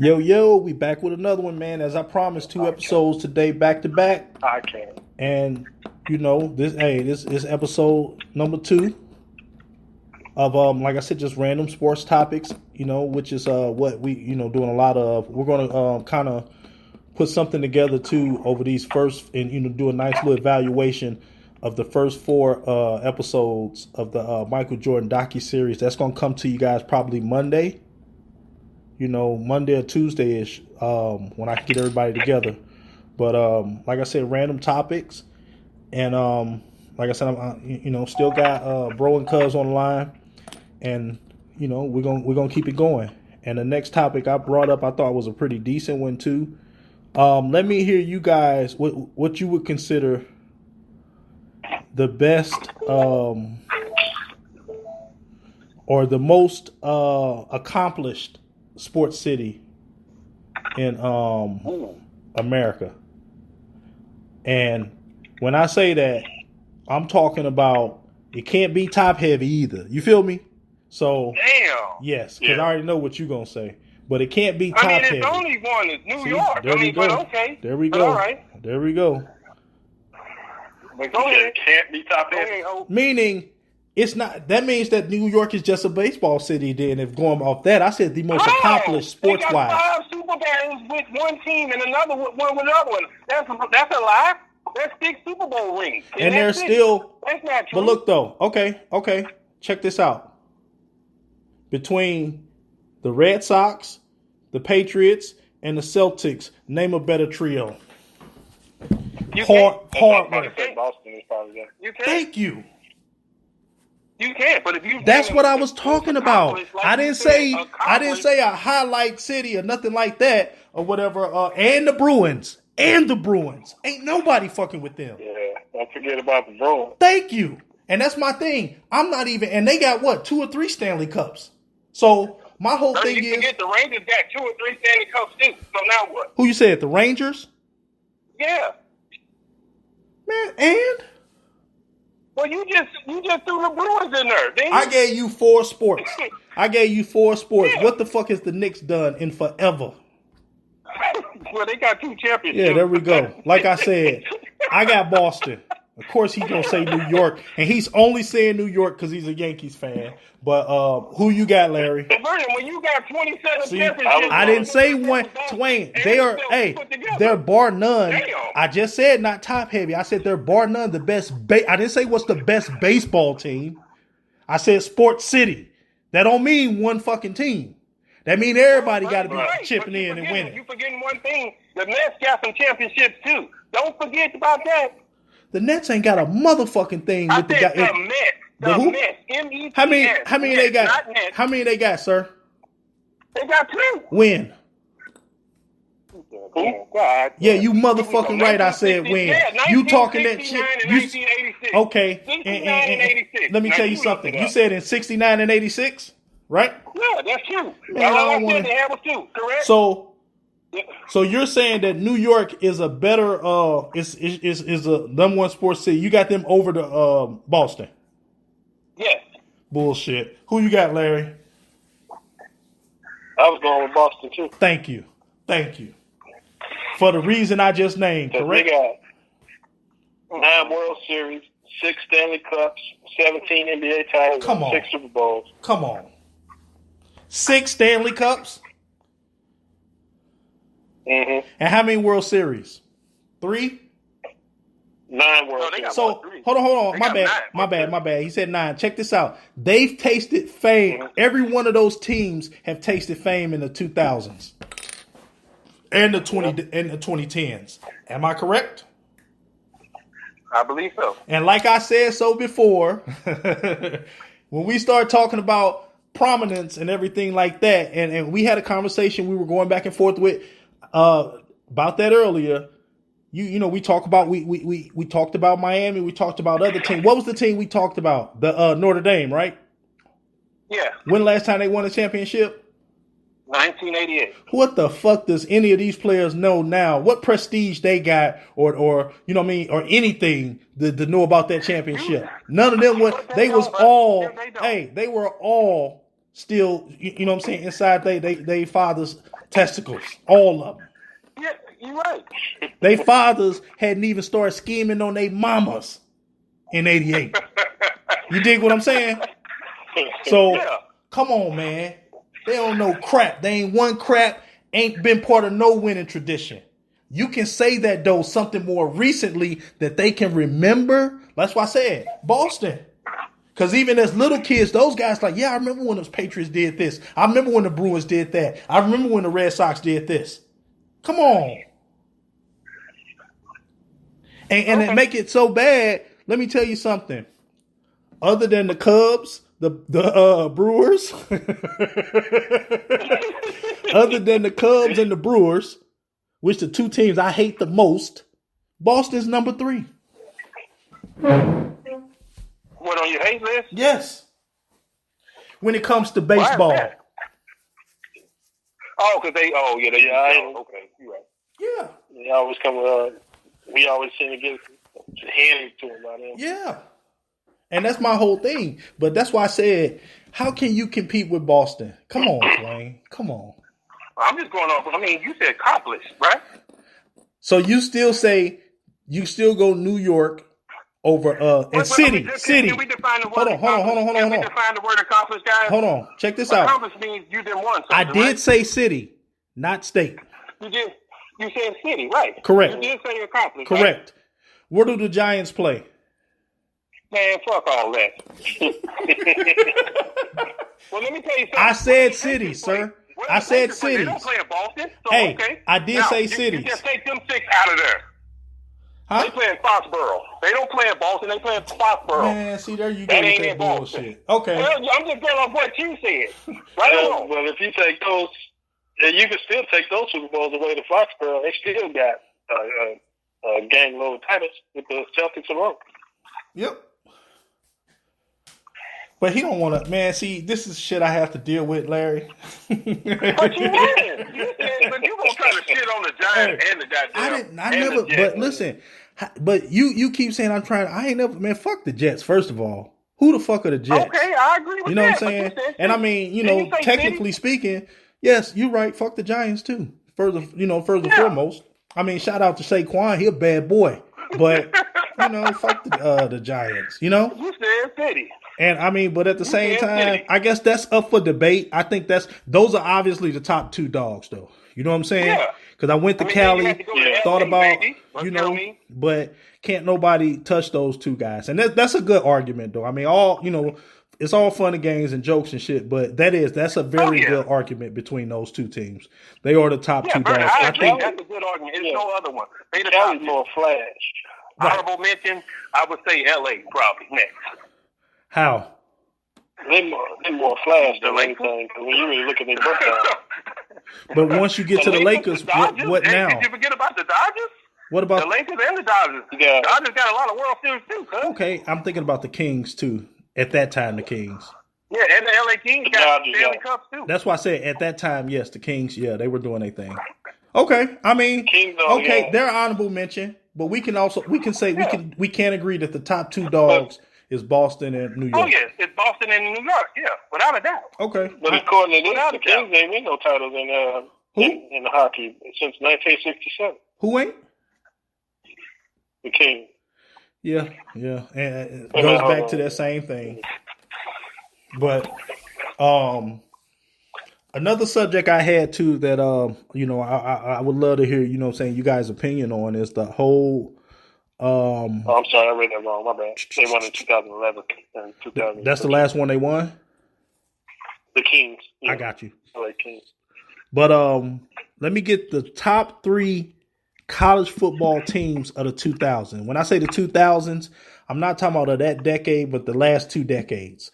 Yo, yo, we back with another one, man. As I promised, two episodes today, back to back. I can't. And this is episode number 2 of like I said, just random sports topics. Which is what we doing a lot of. We're gonna kind of put something together too over these first, and do a nice little evaluation of the first 4 episodes of the Michael Jordan docu-series. That's gonna come to you guys probably Monday. Monday or Tuesday-ish, when I can get everybody together. But like I said, random topics, and like I said, I'm still got Bro and Cuz on the line, and we're gonna keep it going. And the next topic I brought up, I thought was a pretty decent one too. Let me hear you guys what you would consider the best or the most accomplished sports city in America. And when I say that, I'm talking about it can't be top heavy either. You feel me? So Damn. yes, because I already know what you're gonna say. But it can't be top heavy. It's only one is New York. There we go. But okay. There we But go. all right. There we go. But go ahead. It can't be top heavy. Meaning it's not. That means that New York is just a baseball city. Then, if going off that, I said the most accomplished sports they wise. got 5 Super Bowls with one team and another one with another one. That's a lie. That's 6 Super Bowl rings. And they're still. That's not true. But look though. Okay. Check this out. Between the Red Sox, the Patriots, and the Celtics, name a better trio. Hard work. Boston is probably that. You can't. Thank you. You can't, but if you That's what I was talking about. Like I didn't say a highlight city or nothing like that or whatever. And the Bruins. Ain't nobody fucking with them. Yeah, don't forget about the Bruins. Thank you. And that's my thing. I'm not even. And they got what, 2 or 3 Stanley Cups. So my whole thing you is. Forget the Rangers got 2 or 3 Stanley Cups too. So now what? Who you said? The Rangers? Yeah. Man, and. Well, you just threw the Bruins in there. Didn't you? I gave you 4 sports. Yeah. What the fuck has the Knicks done in forever? Well, they got 2 championships. Yeah, there we go. Like I said, I got Boston. Of course, he's going to say New York. And he's only saying New York because he's a Yankees fan. But who you got, Larry? Vernon, when you got 27 championships. I didn't say one. Twain, they're bar none. Damn. I just said not top heavy. I said they're bar none the best. I didn't say what's the best baseball team. I said sports city. That don't mean one fucking team. That mean everybody got to be chipping in and winning. You forgetting one thing. The Mets got some championships too. Don't forget about that. The Nets ain't got a motherfucking thing with the guy. The Mets. The who? Mets. M-E-T-S. How many they got? Not Nets. How many they got, sir? They got 2. Win. Oh, God. Yeah, you motherfucking right. I said win. Yeah, You talking that shit? 1986. Okay. 69 and 86. Let me tell you something. You said in 69 and 86, right? Yeah, that's true. Man, All I said they have was 2. Correct. So you're saying that New York is a better is a number 1 sports city. You got them over to Boston. Yes. Bullshit. Who you got, Larry? I was going with Boston too. Thank you. For the reason I just named, correct? They got 9 World Series, 6 Stanley Cups, 17 NBA titles, Come on. 6 Super Bowls. Come on. 6 Stanley Cups? Mm-hmm. And how many World Series? 3? 9 World Series. So, hold on. My bad. He said 9. Check this out. They've tasted fame. Mm-hmm. Every one of those teams have tasted fame in the 2000s. And the 2010s. Am I correct? I believe so. And like I said so before, when we start talking about prominence and everything like that, and we had a conversation we were going back and forth with about that earlier. We talk about we talked about Miami, we talked about other teams. What was the team we talked about? The Notre Dame, right? Yeah. When last time they won a championship? 1988. What the fuck does any of these players know now? What prestige they got, or you know what I mean, or anything to know about that championship? None of them were. They was all. Hey, they were all still, you know what I'm saying, inside they fathers' testicles, all of them. Yeah, you're right. They fathers hadn't even started scheming on their mamas in '88. You dig what I'm saying? So, Yeah. come on, man. They don't know crap. They ain't won crap, ain't been part of no winning tradition. You can say that, though, something more recently that they can remember. That's why I said Boston. Because even as little kids, those guys like, yeah, I remember when those Patriots did this. I remember when the Bruins did that. I remember when the Red Sox did this. Come on. And it make it so bad. Let me tell you something. Other than the Cubs, the Brewers, other than the Cubs and the Brewers, which the two teams I hate the most, Boston's number 3. What, on your hate list? Yes. When it comes to baseball. Oh, because they okay, you're right. Yeah. They always come. We always seem to get handed to them by them. Yeah. And that's my whole thing. But that's why I said, how can you compete with Boston? Come on, Dwayne. Come on. I'm just going off. I mean, you said accomplished, right? So you still say you still go New York over and city. Can we define the word? Hold on. Can we define the word accomplished, guys? Hold on. Check this out. Accomplished means you didn't want something. I did right? say city, not state. You did. You said city, right? Correct. You did say accomplished. Correct. Right? Where do the Giants play? Man, fuck all that. Well, let me tell you something. I said city, sir. I said cities. They don't play in Boston. So hey, okay. I did say cities. You just take them 6 out of there. Huh? They play in Foxborough. They don't play in Boston. They play in Foxborough. Man, see, there you go that with ain't that in Boston. bullshit. Okay. Well, I'm just going off what you said. Right on. Well, if you take those, you can still take those Super Bowls away to Foxborough. They still got a gang load of titles with the Celtics alone. Yep. But he don't want to, man, see, this is shit I have to deal with, Larry. But you did. You said, but you gonna try to shit on the Giants and the goddamn. I never, but listen, but you keep saying I ain't never, man, fuck the Jets, first of all. Who the fuck are the Jets? Okay, I agree with that. You know what I'm saying? And I mean, technically speaking, yes, you're right, fuck the Giants too. Further foremost. I mean, shout out to Saquon, he a bad boy. But, fuck the Giants, You said city. And I mean, but at the same time, I guess that's up for debate. I think those are obviously the top 2 dogs, though. You know what I'm saying? Yeah. Because I went to Cali, thought about, but can't nobody touch those 2 guys. And that's a good argument, though. I mean, it's all fun and games and jokes and shit, but that's a very good argument between those 2 teams. They are the top 2 dogs. I think that's a good argument. There's no other one. They the Cali's more flash. Right. Honorable mention, I would say LA probably next. How? They're more flash than anything. When you really look at their breakdown. But once you get to the Lakers, what now? Did you forget about the Dodgers? What about the Lakers and the Dodgers? Yeah. Dodgers got a lot of World Series too, huh? Okay, I'm thinking about the Kings too. At that time, the Kings. Yeah, and the LA Kings got Stanley Cups too. That's why I said at that time, yes, the Kings, they were doing their thing. Okay, I mean, they're honorable mention, but we can say we can't agree that the top 2 dogs is Boston and New York. Oh yeah, it's Boston and New York, without a doubt. Okay, but according to this, the Kings ain't win no titles in the hockey since 1967. Who ain't? The Kings. Yeah, and it goes back to that same thing. But another subject I had too that I would love to hear, you guys' opinion on is the whole I'm sorry, I read that wrong. My bad. They won in 2011 and 2000. That's the last one they won? The Kings. Yeah. I got you. LA Kings. But let me get the top 3 college football teams of the 2000s. When I say the 2000s, I'm not talking about that decade, but the last 2 decades.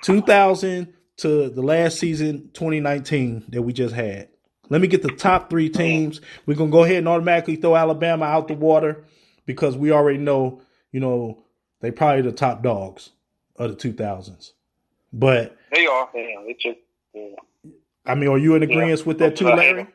2000 to the last season, 2019, that we just had. Let me get the top 3 teams. We're going to go ahead and automatically throw Alabama out the water because we already know, they probably the top dogs of the 2000s. But they are. I mean, are you in agreement with that too, Larry?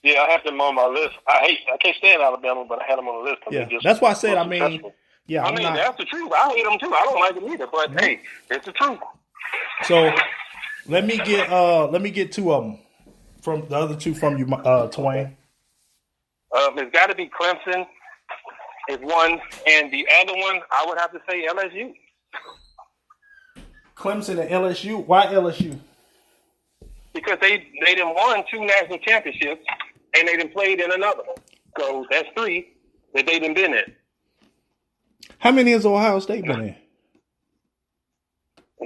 Yeah, I have them on my list. I can't stand Alabama, but I had them on the list. Yeah, that's why I said. I mean, that's the truth. I hate them too. I don't like them either. But hey, it's the truth. So let me get two of them from the other two from you, Twain. It's got to be Clemson is one, and the other one I would have to say LSU. Clemson and LSU. Why LSU? Because they done won 2 national championships, and they done played in another one. So that's 3 that they done been in. How many has Ohio State been in?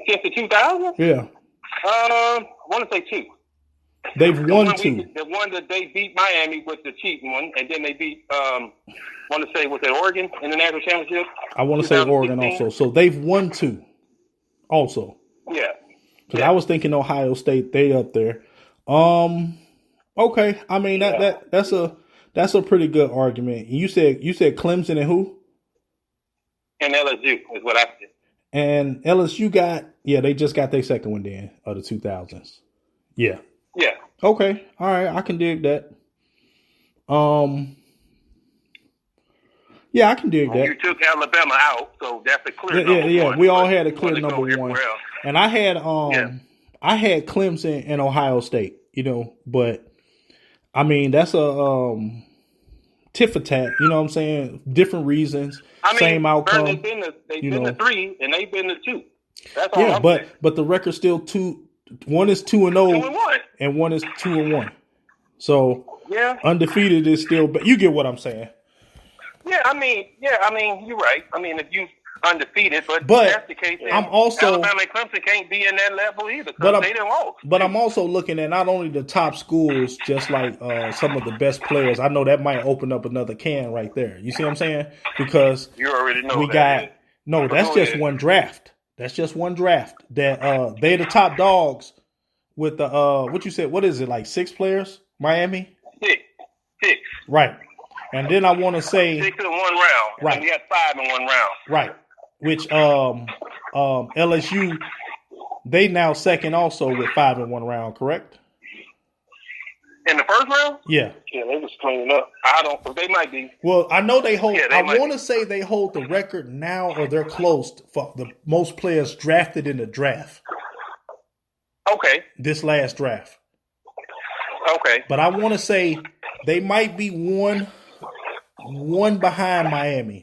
Since the 2000s? Yeah. I want to say 2. They've won 2. The one that they beat Miami with the cheating one, and then they beat, want to say, was it Oregon in the national championship? I want to say Oregon also. So they've won 2 also. Yeah. Because I was thinking Ohio State, they up there. Okay. I mean that's a pretty good argument. You said Clemson and who? And LSU is what I said. And LSU they just got their second one then of the 2000s. Yeah. Yeah. Okay. All right. I can dig that. Yeah, I can dig that. You took Alabama out, so that's a clear Yeah. one. We all had a clear number one. Everywhere else. And I had I had Clemson and Ohio State, but I mean that's a tit for tat, you know what I'm saying? Different reasons, same outcome. They've been the 3 and they've been the 2. That's all. Yeah, but the record's still 2. One is 2-0, 2-1, and one is 2-1. So yeah, undefeated is still. But you get what I'm saying. Yeah, I mean, you're right. I mean, if you undefeated, but that's the case. I'm also Alabama and Clemson can't be in that level either because they didn't walk. But I'm also looking at not only the top schools, just like some of the best players. I know that might open up another can right there. You see what I'm saying? Because you already know we got that's just one draft. That's just one draft. That they the top dogs with the what you said. What is it like 6 players? Miami 6. Right. And then I want to say 6 in 1 round. Right. And we had 5 in 1 round. Right. Which LSU they now second also with 5 in 1 round, correct? In the first round? Yeah. Yeah, they just cleaning up. I don't. They might be. Well, I know they hold. Yeah, I want to say they hold the record now, or they're close for the most players drafted in the draft. Okay. This last draft. Okay. But I want to say they might be one behind Miami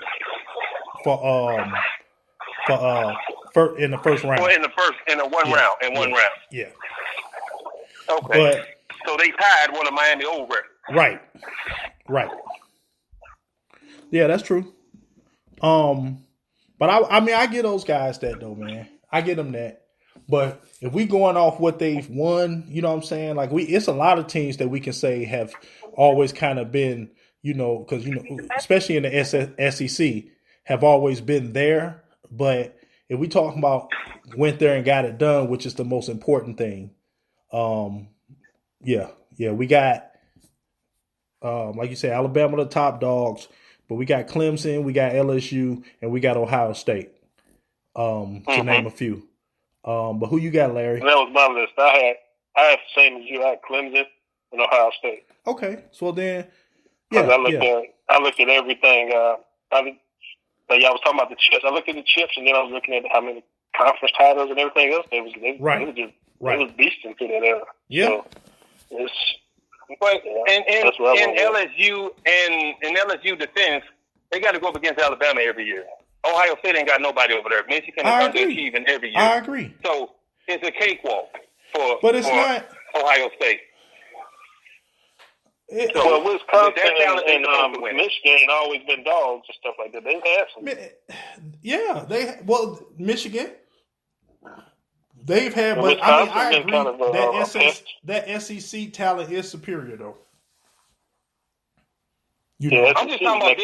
for in the first round. Well, in the one round, round. Yeah. Okay. But so they tied one of Miami over. Right. Yeah, that's true. But I mean, I get those guys that though, man. I get them that. But if we going off what they've won, you know what I'm saying? Like it's a lot of teams that we can say have always kind of been, because especially in the SEC, have always been there. But if we talking about went there and got it done, which is the most important thing, we got like you said, Alabama the top dogs, but we got Clemson, we got LSU, and we got Ohio State, to name a few. But who you got, Larry? That was my list. I had the same as you. I had Clemson and Ohio State. Okay, so then, I looked at everything. Y'all was talking about the chips. I looked at the chips, and then I was looking at how many conference titles and everything else. They was beasting through that era. Yeah. So but in LSU and in LSU defense, they got to go up against Alabama every year. Ohio State ain't got nobody over there. Michigan is underachieving every year. I agree. So it's a cakewalk for not Ohio State. Well, Wisconsin and Michigan always been dogs and stuff like that. They've had some. Yeah, Michigan. They've had, but I agree kind of that SEC talent is superior, though. I'm just talking about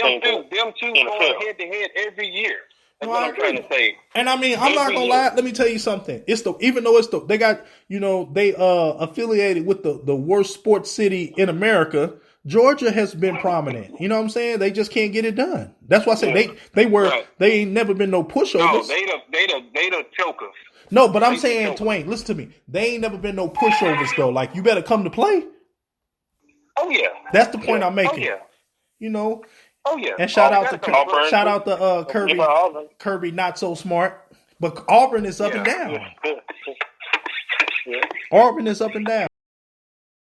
them two going head to head every year. That's what I'm trying to say. And I mean, I'm not gonna lie. Let me tell you something. Even though they got they affiliated with the worst sports city in America. Georgia has been prominent. You know what I'm saying? They just can't get it done. That's why I say they ain't never been no pushovers. No, they the chokers. No, but I'm saying, Twain, listen to me. They ain't never been no pushovers though. Like you better come to play. Oh yeah. That's the point I'm making. Oh yeah. And shout out to Kirby not so smart. But Auburn is up and down. Yeah. Auburn is up and down.